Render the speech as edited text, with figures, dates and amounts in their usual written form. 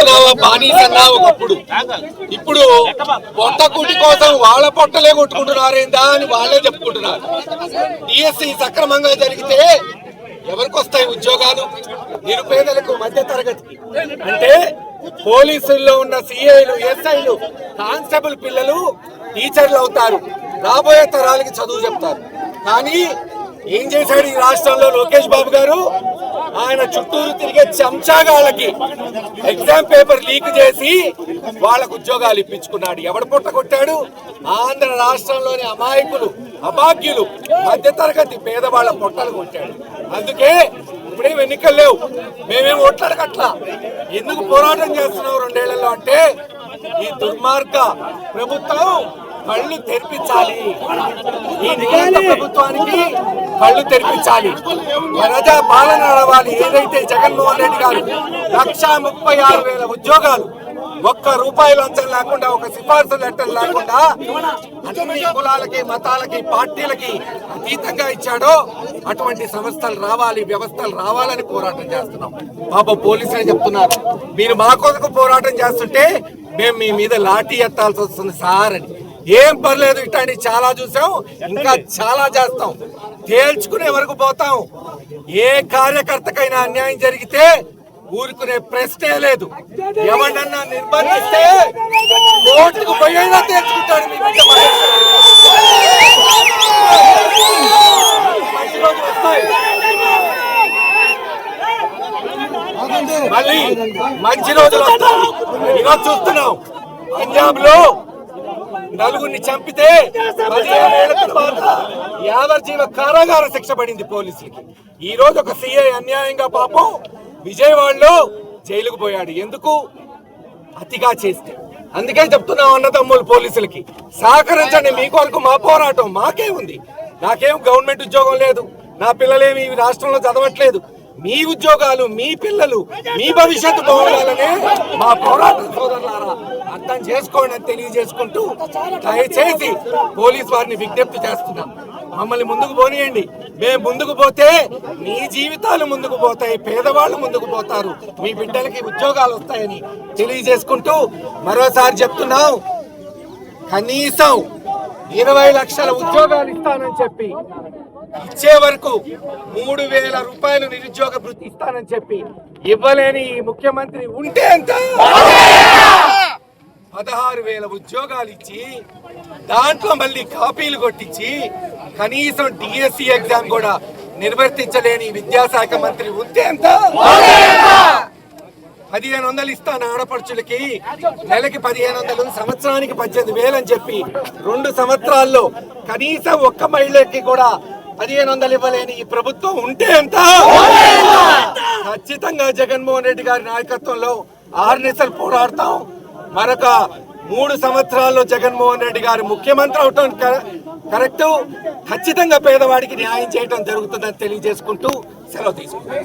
చెప్తున్నావా బానిసన్నా ఒకప్పుడు, ఇప్పుడు పొట్ట కుటి కోసం వాళ్ళ పొట్టలే కొట్టుకుంటున్నారేందా అని వాళ్ళే చెప్పుకుంటున్నారు. డిఎస్సి సక్రమంగా జరిగితే ఎవరికి వస్తాయి ఉద్యోగాలు? నిరుపేదలకు, మధ్య తరగతికి. అంటే పోలీసుల్లో ఉన్న సిఐలు, ఎస్ఐలు, కానిస్టేబుల్ పిల్లలు టీచర్లు అవుతారు, రాబోయే తరాలకి చదువు చెప్తారు. కానీ ఏం చేశాడు ఈ రాష్ట్రంలో లోకేష్ బాబు గారు? ఆయన చుట్టూరు తిరిగే చెంచాగాళ్ళకి ఎగ్జామ్ పేపర్ లీక్ చేసి వాళ్ళకు ఉద్యోగాలు ఇప్పించుకున్నాడు. ఎవడు పుట్ట కొట్టాడు? ఆంధ్ర రాష్ట్రంలోని అమాయకులు, అభాగ్యులు, మధ్యతరగతి పేదవాళ్ళ పొట్టలు కొట్టాడు. అందుకే ఇప్పుడేం ఎన్నికలు లేవు, మేమేం ఓట్లాడకట్లా. ఎందుకు పోరాటం చేస్తున్నాం 2 ఏళ్లలో అంటే ఈ దుర్మార్గ ప్రభుత్వం కళ్ళు తెరిపించాలి, ఈ నియంత ప్రభుత్వానికి కళ్ళు తెరిపించాలి, ప్రజా పాలన నడవాలి. ఏదైతే జగన్మోహన్ రెడ్డి గారు 1,36,000 ఉద్యోగాలు ఒక్క రూపాయి లంచం లేకుండా, ఒక సిఫార్సు లెటర్ లేకుండా అన్ని కులాలకి, మతాలకి, పార్టీలకి అతీతంగా ఇచ్చాడో అటువంటి సంస్థలు రావాలి, వ్యవస్థలు రావాలని పోరాటం చేస్తున్నాం. పాప పోలీసులే చెప్తున్నారు, మీరు మా కోసం పోరాటం చేస్తుంటే మేము మీ మీద లాఠీ ఎత్తాల్సి వస్తుంది సార్ అని. ఏం పర్లేదు, ఇట్లాంటి చాలా చూసాం, ఇంకా చాలా చేస్తాం, తేల్చుకునే వరకు పోతాం. ఏ కార్యకర్తకైనా అన్యాయం జరిగితే ఊరుకునే ప్రశ్నే లేదు. ఎవరినన్నా నిర్బంధిస్తే కోర్టుకు పోయినా తేల్చుకుంటాడు. మీ బిడ్డ మంచి రోజులు వస్తాయి, మళ్ళీ మంచి రోజులు వస్తాయి. ఈరోజు చూస్తున్నాం, పంజాబ్ లో నలుగురిని చంపితే 15 ఏళ్ల తర్వాత యావజ్జీవ కారాగార శిక్ష పడింది పోలీసులకి. ఈ రోజు ఒక సిఐ అన్యాయంగా పాపం విజయవాడలో జైలుకు పోయాడు. ఎందుకు? అతిగా చేస్తే. అందుకే చెప్తున్నాం అన్నదమ్ములు పోలీసులకి, సహకరించండి. మీ కొరకు మా పోరాటం మాకే ఉంది. నాకేం గవర్నమెంట్ ఉద్యోగం లేదు, నా పిల్లలేమి ఈ రాష్ట్రంలో చదవట్లేదు. మీ ఉద్యోగాలు, మీ పిల్లలు, మీ భవిష్యత్తు బాగుండాలనే మా పోరాటం. సోదరులారా, అర్థం చేసుకోండి అని తెలియజేసుకుంటూ దయచేసి పోలీస్ వారిని విజ్ఞప్తి చేస్తున్నాం, మమ్మల్ని ముందుకు పోనీయండి. మేము ముందుకు పోతే మీ జీవితాలు ముందుకు పోతాయి, పేదవాళ్ళు ముందుకు పోతారు, మీ బిడ్డలకి ఉద్యోగాలు వస్తాయని తెలియజేసుకుంటూ మరోసారి చెప్తున్నాం, కనీసం 20 లక్షల ఉద్యోగాలు ఇస్తానని చెప్పి ఇచ్చే వరకు 3,000 రూపాయలు నిరుద్యోగ భృతి ఇస్తానని చెప్పి ఇవ్వలేని ఈ ముఖ్యమంత్రి ఉంటే ఎంత? 16,000 ఉద్యోగాలు ఇచ్చి దాంట్లో మళ్ళీ కాపీలు కొట్టించి కనీసం డిఎస్సి ఎగ్జామ్ కూడా నిర్వర్తించలేని విద్యాశాఖ మంత్రి ఉంటే ఎంత? 1,500 ఇస్తాను ఆడపడుచులకి, నెలకి 1,500, సంవత్సరానికి 18,000 అని చెప్పి 2 సంవత్సరాల్లో కనీసం ఒక్క మహిళకి కూడా 1,500 ఇవ్వలేని ఈ ప్రభుత్వం ఉంటే ఎంత? ఖచ్చితంగా జగన్మోహన్ రెడ్డి గారి నాయకత్వంలో 6 నెలలు పోరాడతాం. మరొక 3 సంవత్సరాల్లో జగన్మోహన్ రెడ్డి గారు ముఖ్యమంత్రి అవటం కరెక్ట్. ఖచ్చితంగా పేదవాడికి న్యాయం చేయడం జరుగుతుందని తెలియజేసుకుంటూ సెలవు తీసుకుంటాం.